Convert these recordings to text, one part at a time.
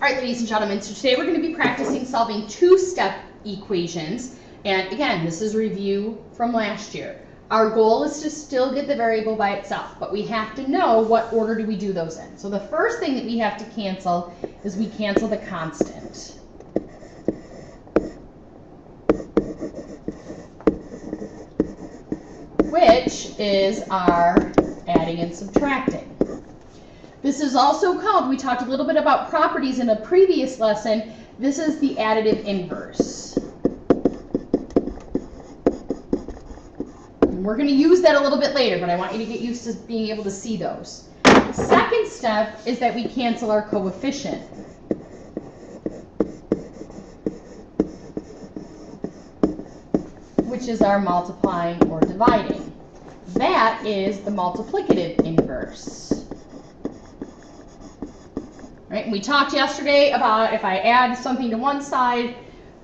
right, ladies and gentlemen, so today we're going to be practicing solving two-step equations. And again, this is review from last year. Our goal is to still get the variable by itself, but we have to know what order do we do those in. So the first thing that we have to cancel is we cancel the constant. Which is our adding and subtracting. This is also called, we talked a little bit about properties in a previous lesson, this is the additive inverse. And we're going to use that a little bit later, but I want you to get used to being able to see those. Second step is that we cancel our coefficient. Which is our multiplying or dividing. That is the multiplicative inverse. Right? And we talked yesterday about if I add something to one side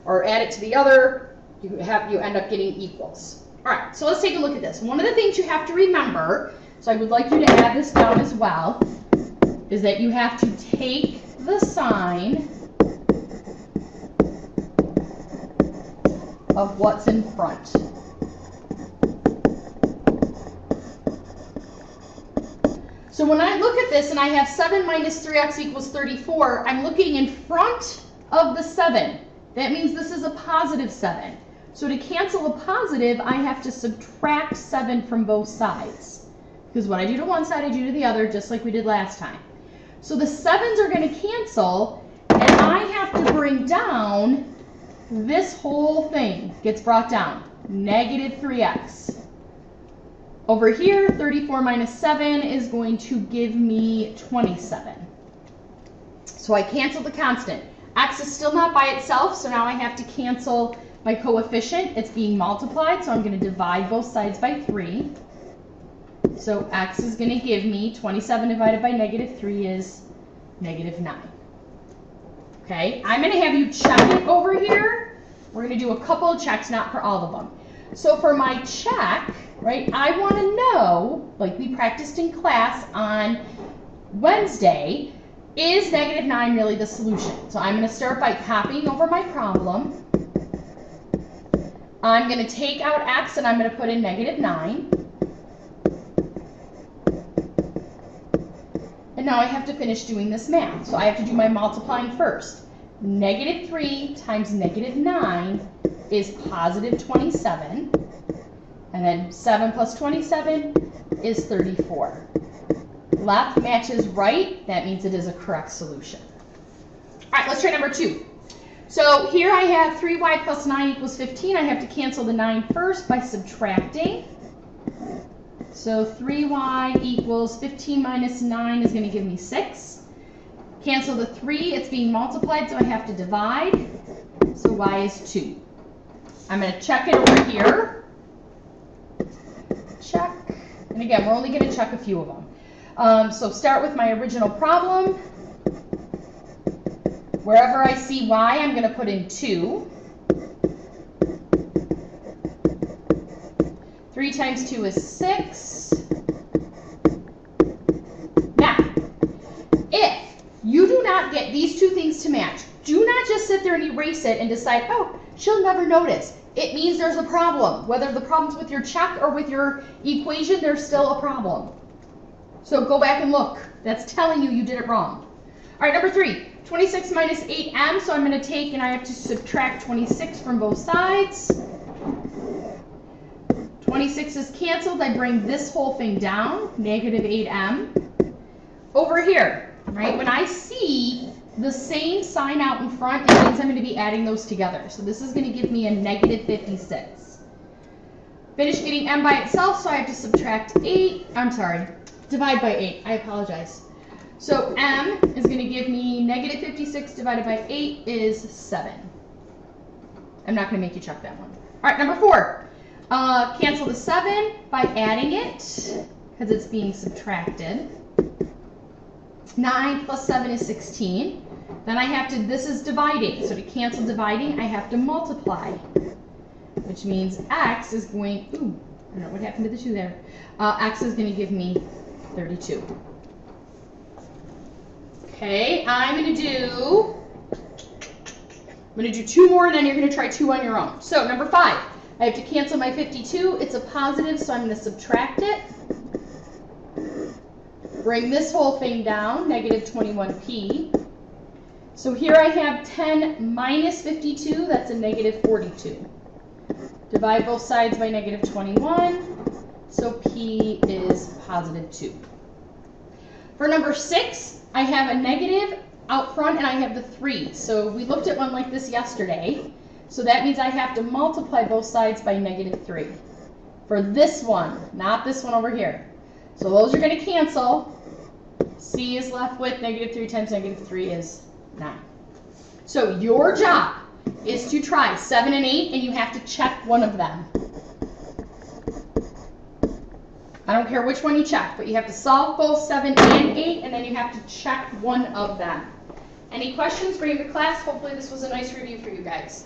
or add it to the other, you end up getting equals. All right, so let's take a look at this. One of the things you have to remember, so I would like you to add this down as well, is that you have to take the sign of what's in front. So when I look at this and I have 7 minus 3x equals 34, I'm looking in front of the 7. That means this is a positive 7. So to cancel a positive, I have to subtract 7 from both sides. Because what I do to one side, I do to the other, just like we did last time. So the 7s are going to cancel, and I have to bring down this whole thing gets brought down, negative 3x. Over here, 34 minus 7 is going to give me 27. So I cancel the constant. X is still not by itself, so now I have to cancel my coefficient. It's being multiplied, so I'm going to divide both sides by 3. So x is going to give me 27 divided by negative 3 is negative 9. Okay, I'm going to have you check it over here. We're going to do a couple of checks, not for all of them. So for my check, right, I want to know, like we practiced in class on Wednesday, is negative 9 really the solution? So I'm going to start by copying over my problem. I'm going to take out x and I'm going to put in negative 9. And now I have to finish doing this math. So I have to do my multiplying first. Negative 3 times negative 9 is positive 27. And then 7 plus 27 is 34. Left matches right. That means it is a correct solution. All right, let's try number 2. So here I have 3y plus 9 equals 15. I have to cancel the 9 first by subtracting. So 3y equals 15 minus 9 is going to give me 6. Cancel the 3, it's being multiplied, so I have to divide. So y is 2. I'm going to check it over here. Check. And again, we're only going to check a few of them. So start with my original problem. Wherever I see y, I'm going to put in 2. 3 times 2 is 6. Now, if you do not get these two things to match, do not just sit there and erase it and decide, oh, she'll never notice. It means there's a problem. Whether the problem's with your check or with your equation, there's still a problem. So go back and look. That's telling you you did it wrong. All right, number 3, 26 minus 8m. So I'm going to take and I have to subtract 26 from both sides. 26 is canceled. I bring this whole thing down, negative 8m. Over here, right, when I see the same sign out in front, it means I'm going to be adding those together. So this is going to give me a negative 56. Finish getting m by itself, so I have to subtract 8. I'm sorry, divide by 8. I apologize. So m is going to give me negative 56 divided by 8 is 7. I'm not going to make you check that one. All right, number 4. Cancel the 7 by adding it, because it's being subtracted. 9 plus 7 is 16. Then I have to, this is dividing. So to cancel dividing, I have to multiply. Which means x is going, ooh, I don't know what happened to the 2 there. X is going to give me 32. Okay, I'm going to do 2 more, and then you're going to try 2 on your own. So number 5, I have to cancel my 52. It's a positive, so I'm going to subtract it. Bring this whole thing down, negative 21p. So here I have 10 minus 52, that's a negative 42. Divide both sides by negative 21, so p is positive 2. For number 6, I have a negative out front and I have the 3. So we looked at one like this yesterday. So that means I have to multiply both sides by negative 3. For this one, not this one over here. So those are going to cancel. C is left with negative 3 times negative 3 is 9. So your job is to try 7 and 8, and you have to check one of them. I don't care which one you check, but you have to solve both 7 and 8, and then you have to check one of them. Any questions? Bring them to class. Hopefully this was a nice review for you guys.